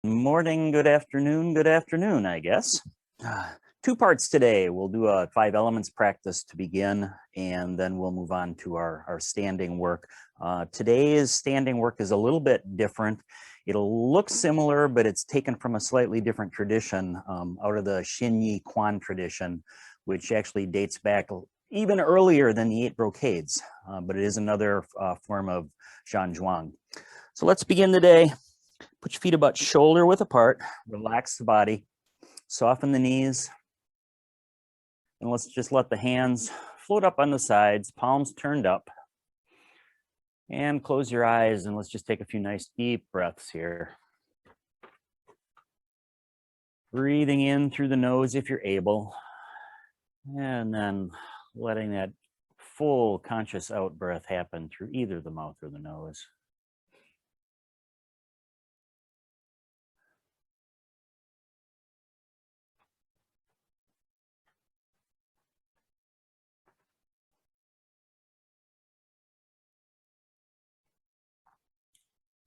Morning, good afternoon, I guess. Two parts today. We'll do a 5 elements practice to begin, and then we'll move on to our standing work. Today's standing work is a little bit different. It'll look similar, but it's taken from a slightly different tradition out of the Xinyi Quan tradition, which actually dates back even earlier than the 8 brocades, but it is another form of Zhanzhuang. So let's begin today. Put your feet about shoulder width apart, relax the body, soften the knees, and let's just let the hands float up on the sides, palms turned up, and close your eyes, and let's just take a few nice deep breaths here. Breathing in through the nose if you're able, and then letting that full conscious out breath happen through either the mouth or the nose.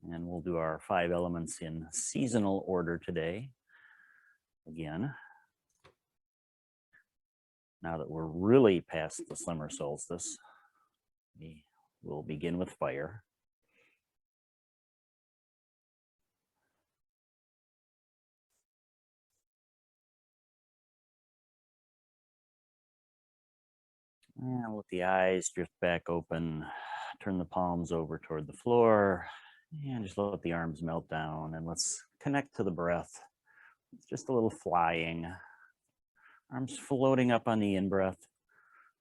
And we'll do our 5 elements in seasonal order today. Again, now that we're really past the summer solstice, we will begin with fire. And let the eyes drift back open, turn the palms over toward the floor, and just let the arms melt down, and let's connect to the breath. Just a little flying. Arms floating up on the in-breath,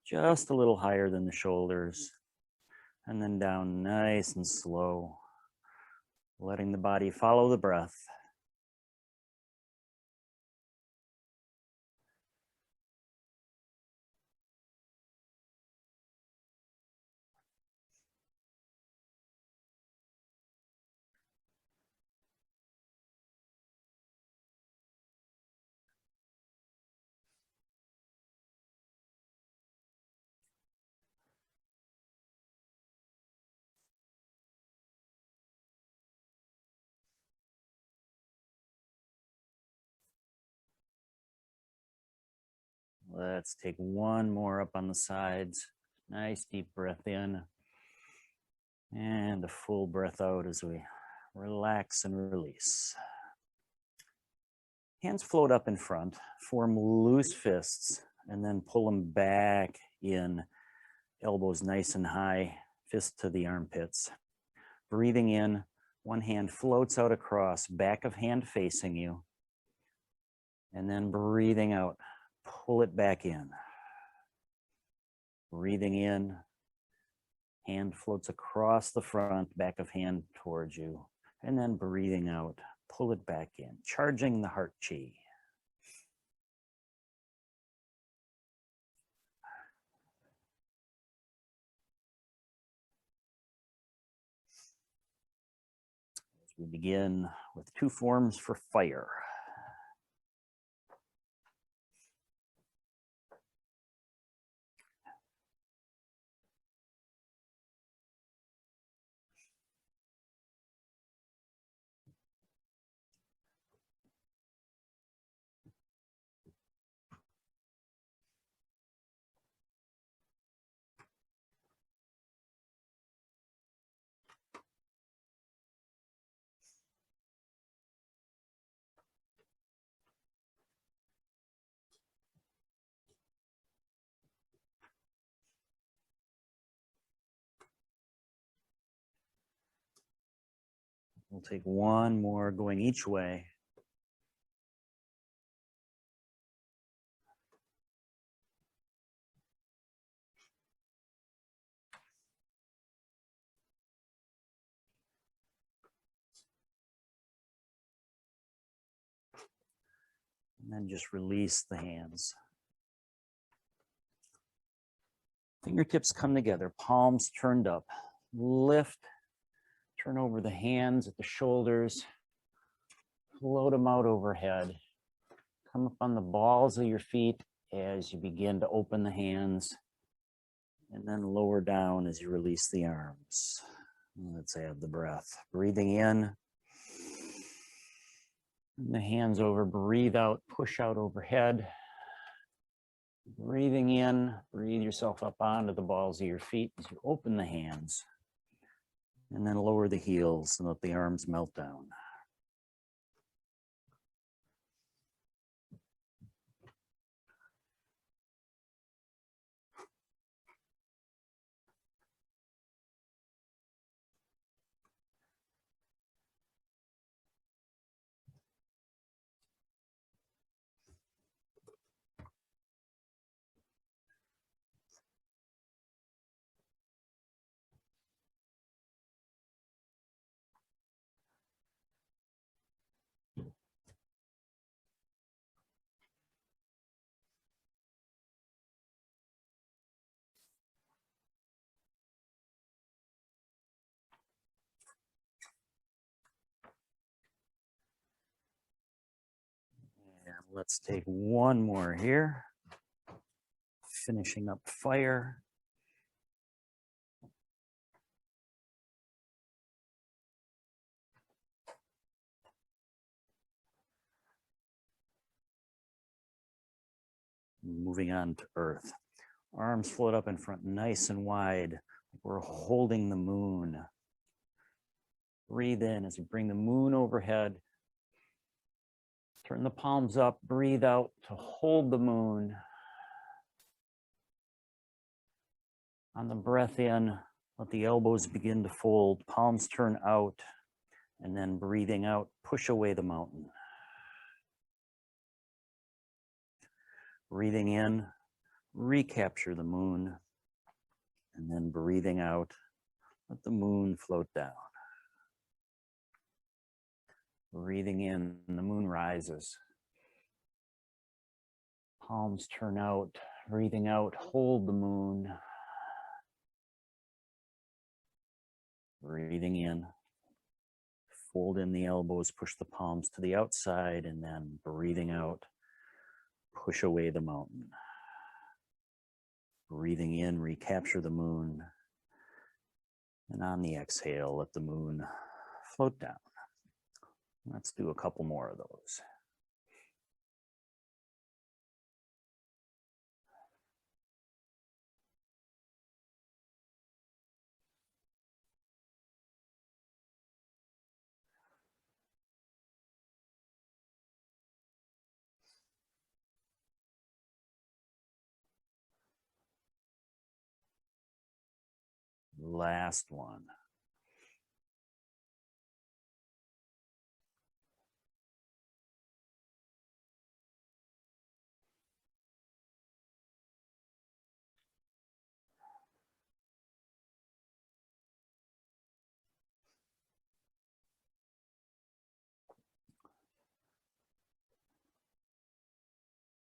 just a little higher than the shoulders, and then down nice and slow, letting the body follow the breath. Let's take one more up on the sides. Nice deep breath in. And a full breath out as we relax and release. Hands float up in front, form loose fists, and then pull them back in. Elbows nice and high, fist to the armpits. Breathing in, one hand floats out across, back of hand facing you. And then breathing out, pull it back in. Breathing in, hand floats across the front, back of hand towards you. And then breathing out, pull it back in, charging the heart chi. As we begin with 2 forms for fire. We'll take one more going each way. And then just release the hands. Fingertips come together, palms turned up. Lift, turn over the hands at the shoulders. Float them out overhead. Come up on the balls of your feet as you begin to open the hands. And then lower down as you release the arms. Let's have the breath. Breathing in. And the hands over, breathe out, push out overhead. Breathing in, breathe yourself up onto the balls of your feet as you open the hands. And then lower the heels and let the arms melt down. And let's take one more here. Finishing up fire. Moving on to earth. Arms float up in front, nice and wide. We're holding the moon. Breathe in as you bring the moon overhead. Turn the palms up, breathe out to hold the moon. On the breath in, let the elbows begin to fold, palms turn out, and then breathing out, push away the mountain. Breathing in, recapture the moon, and then breathing out, let the moon float down. Breathing in, the moon rises. Palms turn out, breathing out, hold the moon. Breathing in, fold in the elbows, push the palms to the outside, and then breathing out, push away the mountain. Breathing in, recapture the moon. And on the exhale, let the moon float down. Let's do a couple more of those. Last one.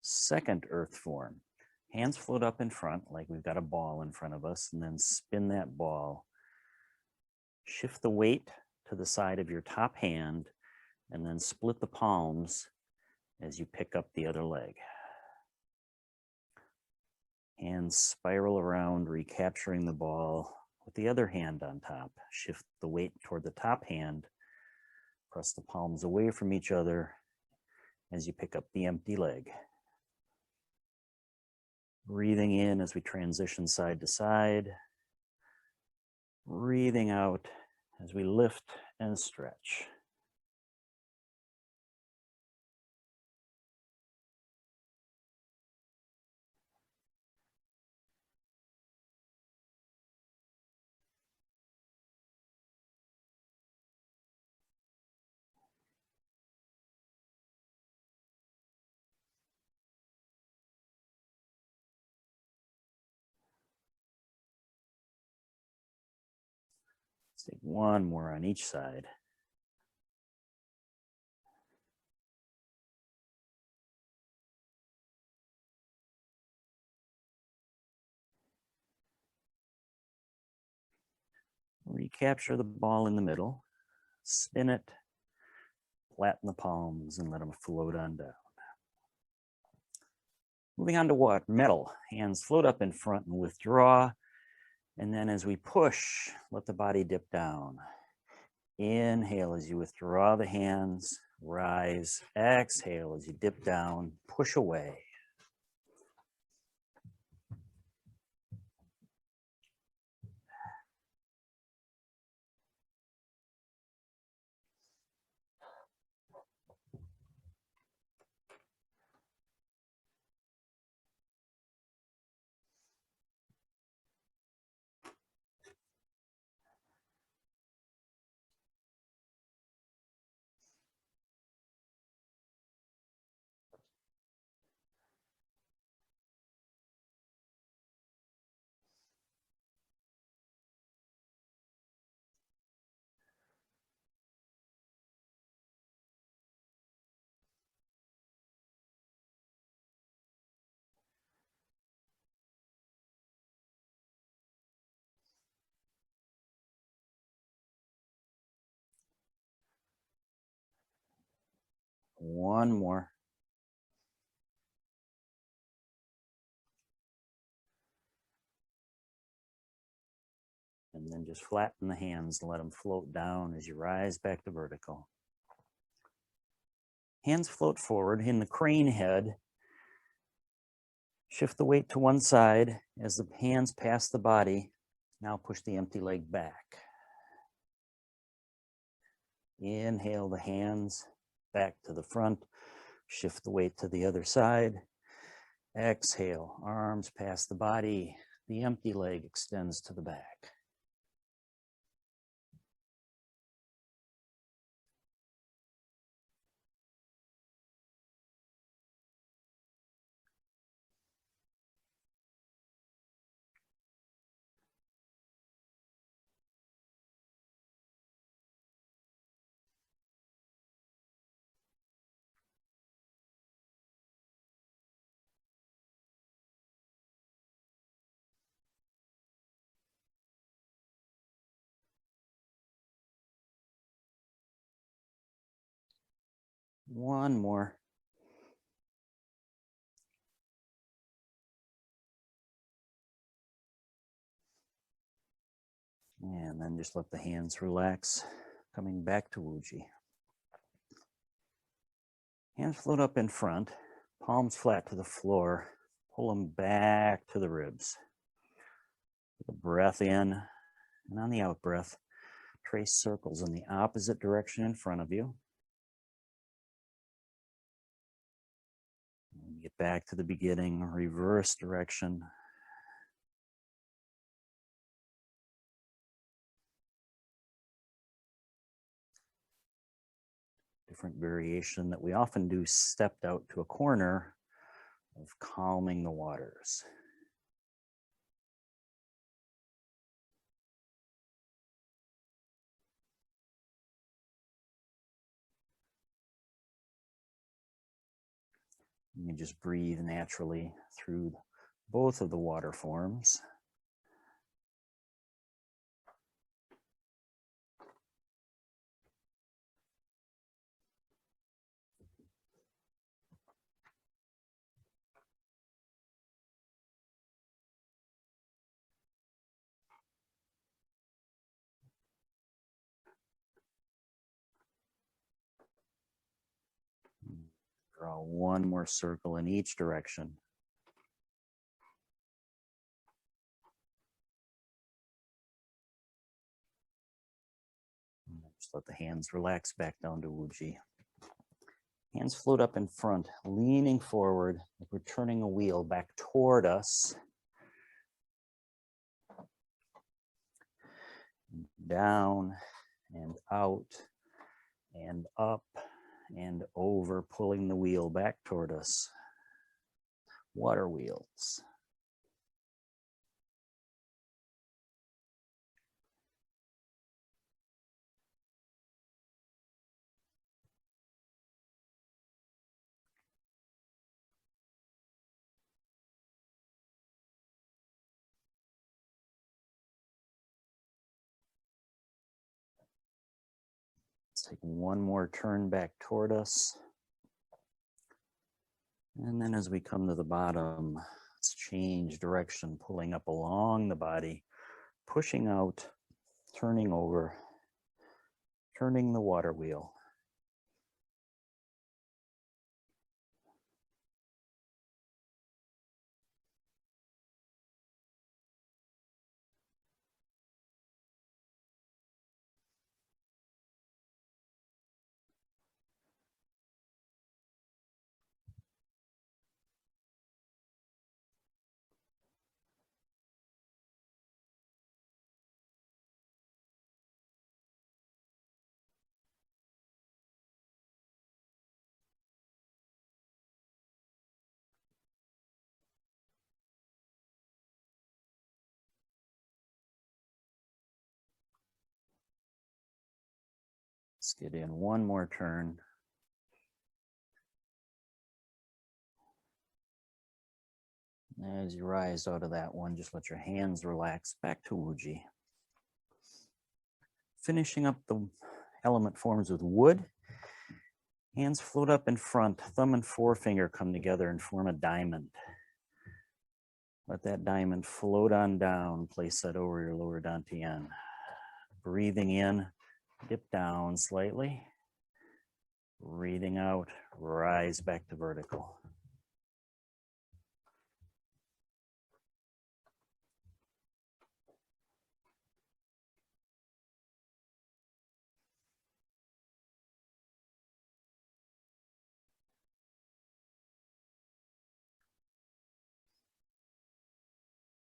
Second earth form. Hands float up in front like we've got a ball in front of us, and then spin that ball. Shift the weight to the side of your top hand, and then split the palms as you pick up the other leg. Hands spiral around, recapturing the ball with the other hand on top. Shift the weight toward the top hand. Press the palms away from each other as you pick up the empty leg. Breathing in as we transition side to side. Breathing out as we lift and stretch. Let's take one more on each side. Recapture the ball in the middle, spin it, flatten the palms, and let them float on down. Moving on to what? Metal. Hands float up in front and withdraw. And then as we push, let the body dip down. Inhale as you withdraw the hands, rise. Exhale as you dip down, push away. One more. And then just flatten the hands and let them float down as you rise back to vertical. Hands float forward in the crane head. Shift the weight to one side as the hands pass the body. Now push the empty leg back. Inhale the hands back to the front. Shift the weight to the other side. Exhale, arms past the body. The empty leg extends to the back. One more. And then just let the hands relax, coming back to Wuji. Hands float up in front, palms flat to the floor. Pull them back to the ribs. Take a breath in, and on the out breath, trace circles in the opposite direction in front of you. And get back to the beginning, reverse direction. Different variation that we often do stepped out to a corner of calming the waters. You just breathe naturally through both of the water forms. Draw one more circle in each direction. Just let the hands relax back down to Wuji. Hands float up in front, leaning forward, like we're turning a wheel back toward us. Down and out and up and over, pulling the wheel back toward us. Water wheels. Let's take one more turn back toward us. And then as we come to the bottom, let's change direction, pulling up along the body, pushing out, turning over, turning the water wheel. Let's get in one more turn. As you rise out of that one, just let your hands relax back to Wuji. Finishing up the element forms with wood. Hands float up in front, thumb and forefinger come together and form a diamond. Let that diamond float on down, place that over your lower dantian. Breathing in, dip down slightly. Breathing out, rise back to vertical.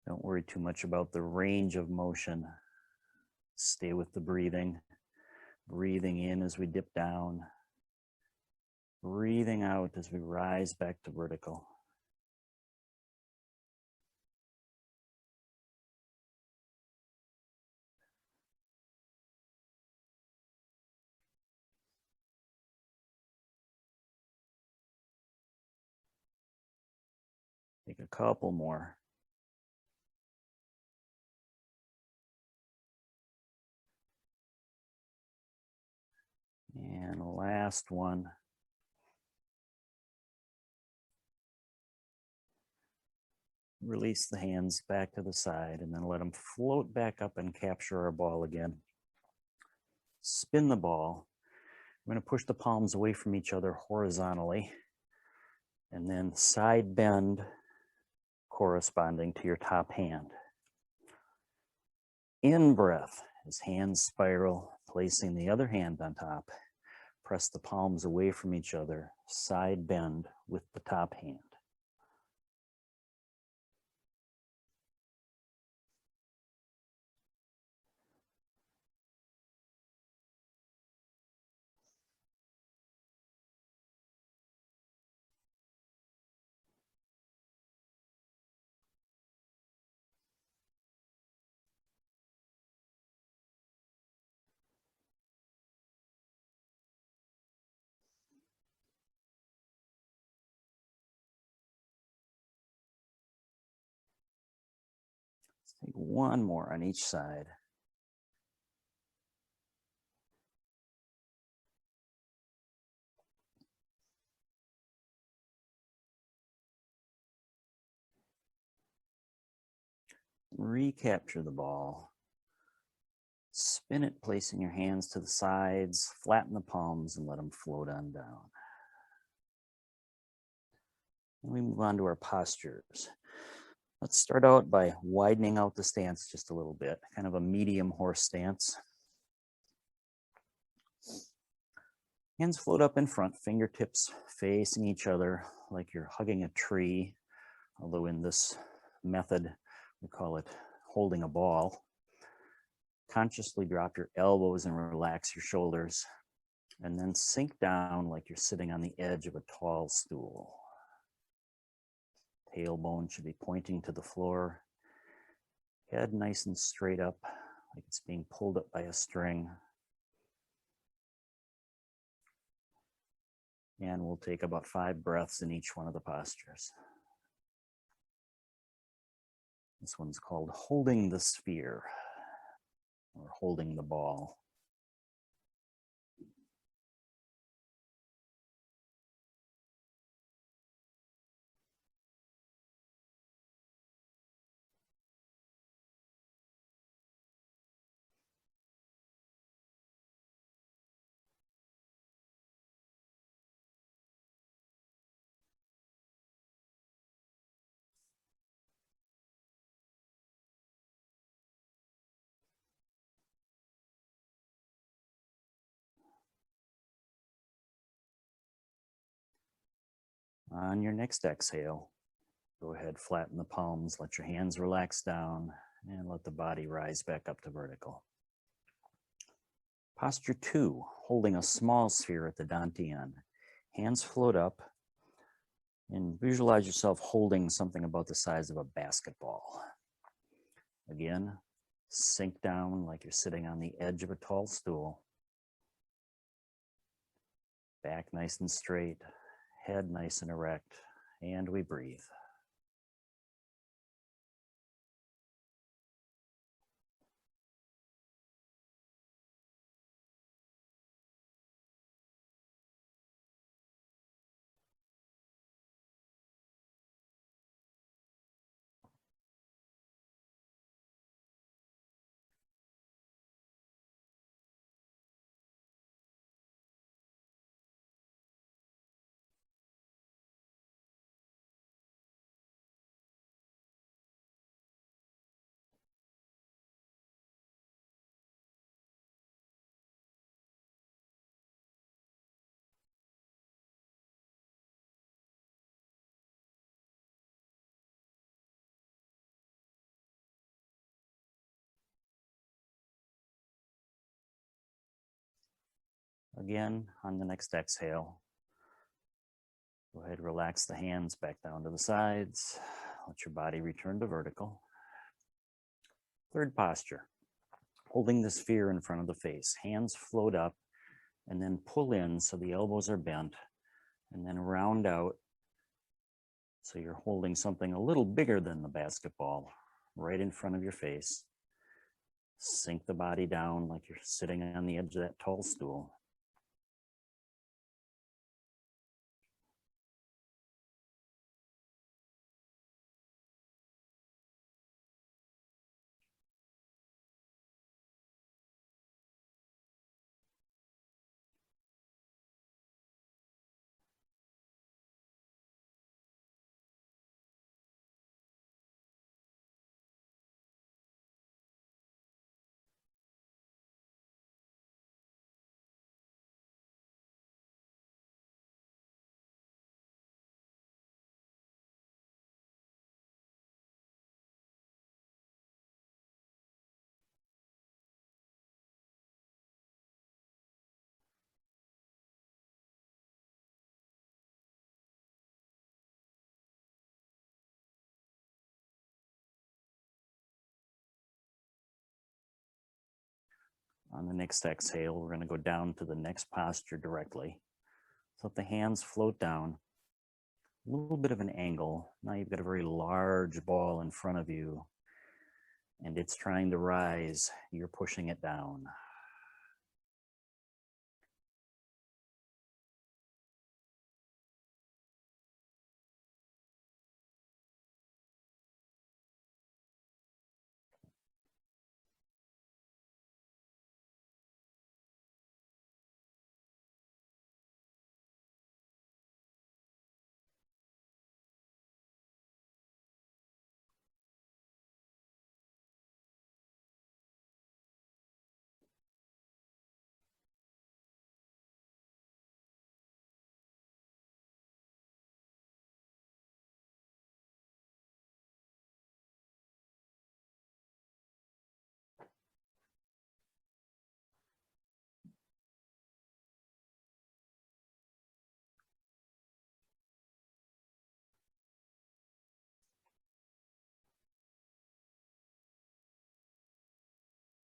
Don't worry too much about the range of motion. Stay with the breathing. Breathing in as we dip down. Breathing out as we rise back to vertical. Take a couple more. And last one. Release the hands back to the side and then let them float back up and capture our ball again. Spin the ball. We're going to push the palms away from each other horizontally and then side bend corresponding to your top hand. In breath as hands spiral, placing the other hand on top. Press the palms away from each other, side bend with the top hand. Let's take one more on each side. Recapture the ball. Spin it, placing your hands to the sides, flatten the palms and let them float on down. And we move on to our postures. Let's start out by widening out the stance just a little bit, kind of a medium horse stance. Hands float up in front, fingertips facing each other like you're hugging a tree, although in this method, we call it holding a ball. Consciously drop your elbows and relax your shoulders, and then sink down like you're sitting on the edge of a tall stool. Tailbone should be pointing to the floor. Head nice and straight up, like it's being pulled up by a string. And we'll take about 5 breaths in each one of the postures. This one's called holding the sphere, or holding the ball. On your next exhale, go ahead, flatten the palms, let your hands relax down, and let the body rise back up to vertical. Posture 2, holding a small sphere at the dantian. Hands float up, and visualize yourself holding something about the size of a basketball. Again, sink down like you're sitting on the edge of a tall stool. Back nice and straight, head nice and erect, and we breathe. Again, on the next exhale, go ahead, relax the hands back down to the sides. Let your body return to vertical. Third posture, holding the sphere in front of the face. Hands float up and then pull in so the elbows are bent, and then round out so you're holding something a little bigger than the basketball right in front of your face. Sink the body down like you're sitting on the edge of that tall stool. On the next exhale, we're going to go down to the next posture directly. So let the hands float down, a little bit of an angle. Now you've got a very large ball in front of you, and it's trying to rise. You're pushing it down.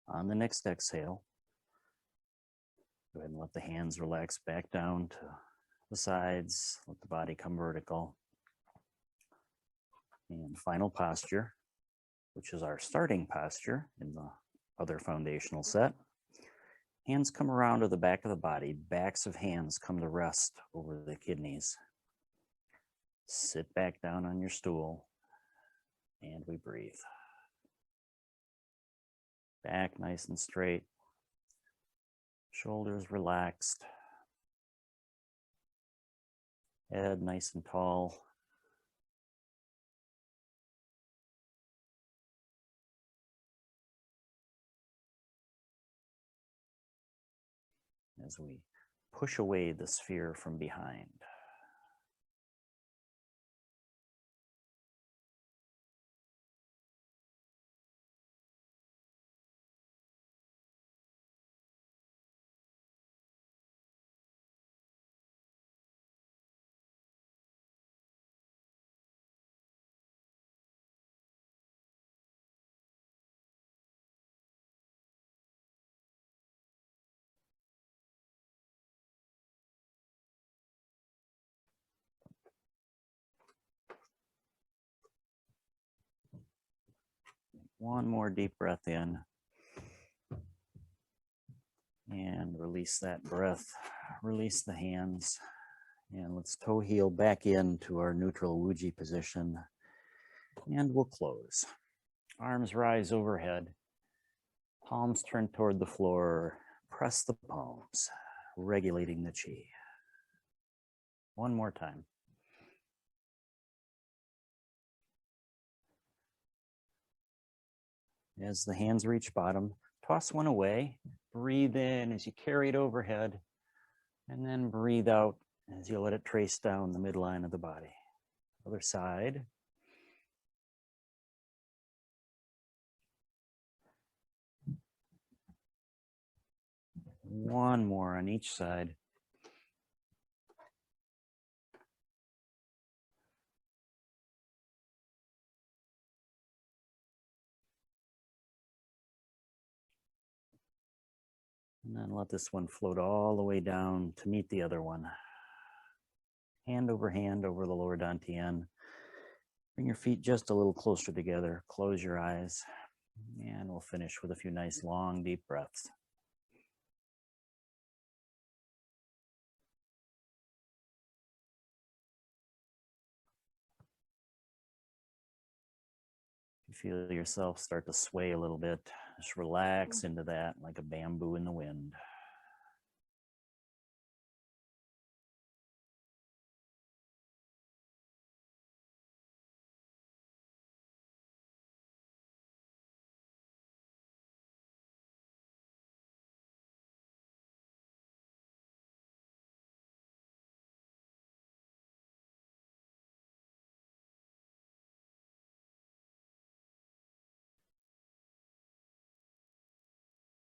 On the next exhale, go ahead and let the hands relax back down to the sides. Let the body come vertical. And final posture, which is our starting posture in the other foundational set. Hands come around to the back of the body. Backs of hands come to rest over the kidneys. Sit back down on your stool, and we breathe. Back nice and straight. Shoulders relaxed. Head nice and tall. As we push away the sphere from behind. One more deep breath in. And release that breath. Release the hands. And let's toe heel back into our neutral Wuji position. And we'll close. Arms rise overhead. Palms turn toward the floor. Press the palms, regulating the chi. One more time. As the hands reach bottom, toss one away. Breathe in as you carry it overhead. And then breathe out as you let it trace down the midline of the body. Other side. One more on each side. And then let this one float all the way down to meet the other one. Hand over the lower dantian. Bring your feet just a little closer together. Close your eyes. And we'll finish with a few nice long deep breaths. You feel yourself start to sway a little bit. Just relax into that like a bamboo in the wind.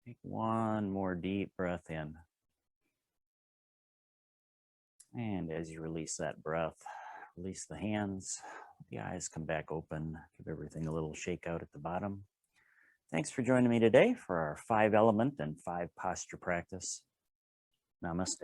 Take one more deep breath in. And as you release that breath, release the hands, the eyes come back open, give everything a little shake out at the bottom. Thanks for joining me today for our 5 element and 5 posture practice. Namaste.